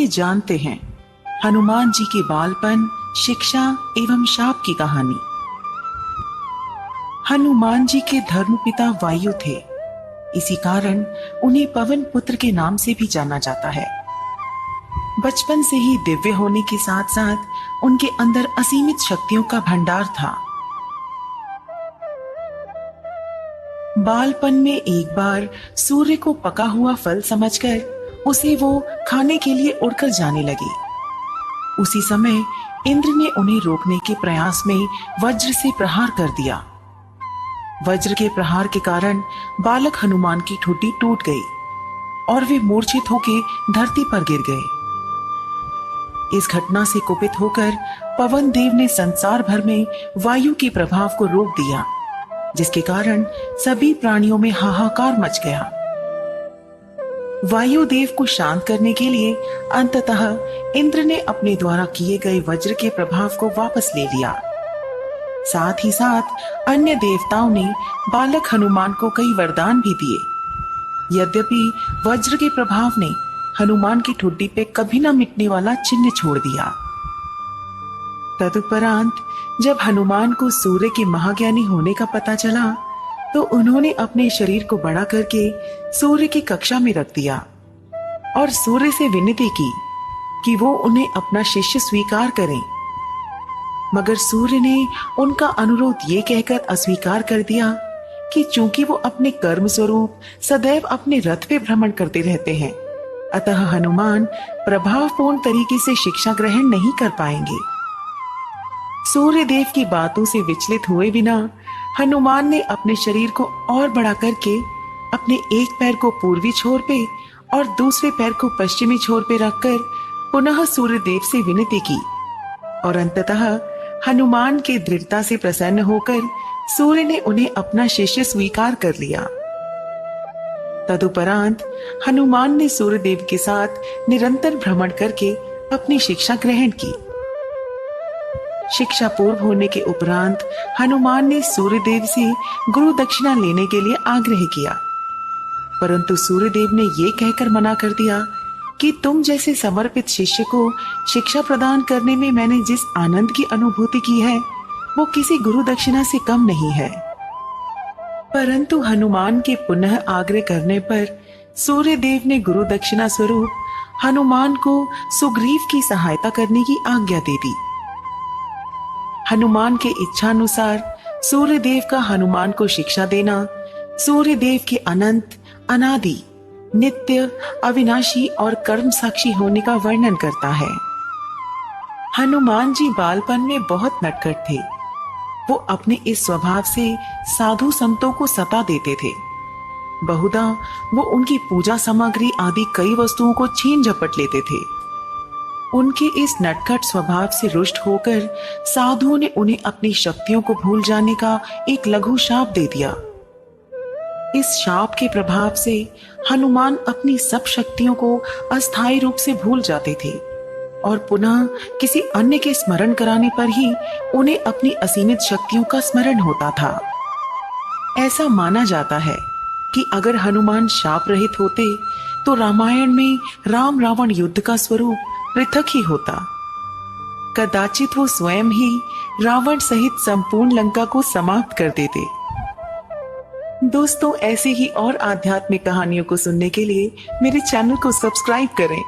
आइए जानते हैं हनुमान जी के बालपन, शिक्षा एवं शाप की कहानी। हनुमान जी के धर्मपिता वायु थे। इसी कारण उन्हें पवन पुत्र के नाम से भी जाना जाता है। बचपन से ही दिव्य होने के साथ साथ उनके अंदर असीमित शक्तियों का भंडार था। बालपन में एक बार सूर्य को पका हुआ फल समझकर उसे वो खाने के लिए उड़कर जाने लगे। उसी समय इंद्र ने उन्हें रोकने के प्रयास में वज्र से प्रहार कर दिया। वज्र के प्रहार के कारण बालक हनुमान की ठुड्डी टूट गई और वे मूर्छित होकर धरती पर गिर गए। इस घटना से कुपित होकर पवन देव ने संसार भर में वायु के प्रभाव को रोक दिया, जिसके कारण सभी प्राणियों में हाहाकार मच गया। वायु देव को शांत करने के लिए अंततः इंद्र ने अपने द्वारा किए गए वज्र के प्रभाव को वापस ले लिया। साथ ही साथ अन्य देवताओं ने बालक हनुमान को कई वरदान भी दिए। यद्यपि वज्र के प्रभाव ने हनुमान की ठुड्डी पे कभी न मिटने वाला चिन्ह छोड़ दिया। तदुपरांत जब हनुमान को सूर्य के महाज्ञानी होने का पता चला तो उन्होंने अपने शरीर को बड़ा करके सूर्य की कक्षा में रख दिया और सूर्य से विनती की कि वो उन्हें अपना शिष्य स्वीकार करें। मगर सूर्य ने उनका अनुरोध ये कहकर अस्वीकार कर दिया कि चूंकि वो अपने कर्म स्वरूप सदैव अपने रथ पे भ्रमण करते रहते हैं, अतः हनुमान प्रभावपूर्ण तरीके से शिक्षा ग्रहण नहीं कर पाएंगे। सूर्य देव की बातों से विचलित हुए बिना हनुमान ने अपने शरीर को और बड़ा करके अपने एक पैर को पूर्वी छोर पे और दूसरे पैर को पश्चिमी छोर पे रखकर पुनः सूर्य देव से विनती की और अंततः हनुमान के दृढ़ता से प्रसन्न होकर सूर्य ने उन्हें अपना शिष्य स्वीकार कर लिया। तदुपरांत हनुमान ने सूर्य देव के साथ निरंतर भ्रमण करके अपनी शिक्षा ग्रहण की। शिक्षा पूर्ण होने के उपरांत हनुमान ने सूर्य देव से गुरु दक्षिणा लेने के लिए आग्रह किया, परंतु सूर्य देव ने ये कहकर मना कर दिया कि तुम जैसे समर्पित शिष्य को शिक्षा प्रदान करने में मैंने जिस आनंद की अनुभूति की है वो किसी गुरु दक्षिणा से कम नहीं है। परंतु हनुमान के पुनः आग्रह करने पर सूर्य देव ने गुरु दक्षिणा स्वरूप हनुमान को सुग्रीव की सहायता करने की आज्ञा दे दी। हनुमान के इच्छानुसार सूर्य देव का हनुमान को शिक्षा देना सूर्य देव के अनंत, अनादि, नित्य, अविनाशी और कर्म साक्षी होने का वर्णन करता है। हनुमान जी बालपन में बहुत नटखट थे। वो अपने इस स्वभाव से साधु संतों को सता देते थे। बहुधा वो उनकी पूजा सामग्री आदि कई वस्तुओं को छीन झपट लेते थे। उनके इस नटखट स्वभाव से रुष्ट होकर साधुओं ने उन्हें अपनी शक्तियों को भूल जाने का एक लघु शाप दे दिया। इस शाप के प्रभाव से हनुमान अपनी सब शक्तियों को अस्थायी रूप से भूल जाते थे और पुनः किसी अन्य के स्मरण कराने पर ही उन्हें अपनी असीमित शक्तियों का स्मरण होता था। ऐसा माना जाता है कि अगर हनुमान शाप रहित होते तो रामायण में राम रावण युद्ध का स्वरूप पृथक ही होता। कदाचित वो स्वयं ही रावण सहित संपूर्ण लंका को समाप्त कर देते। दोस्तों, ऐसे ही और आध्यात्मिक कहानियों को सुनने के लिए मेरे चैनल को सब्सक्राइब करें।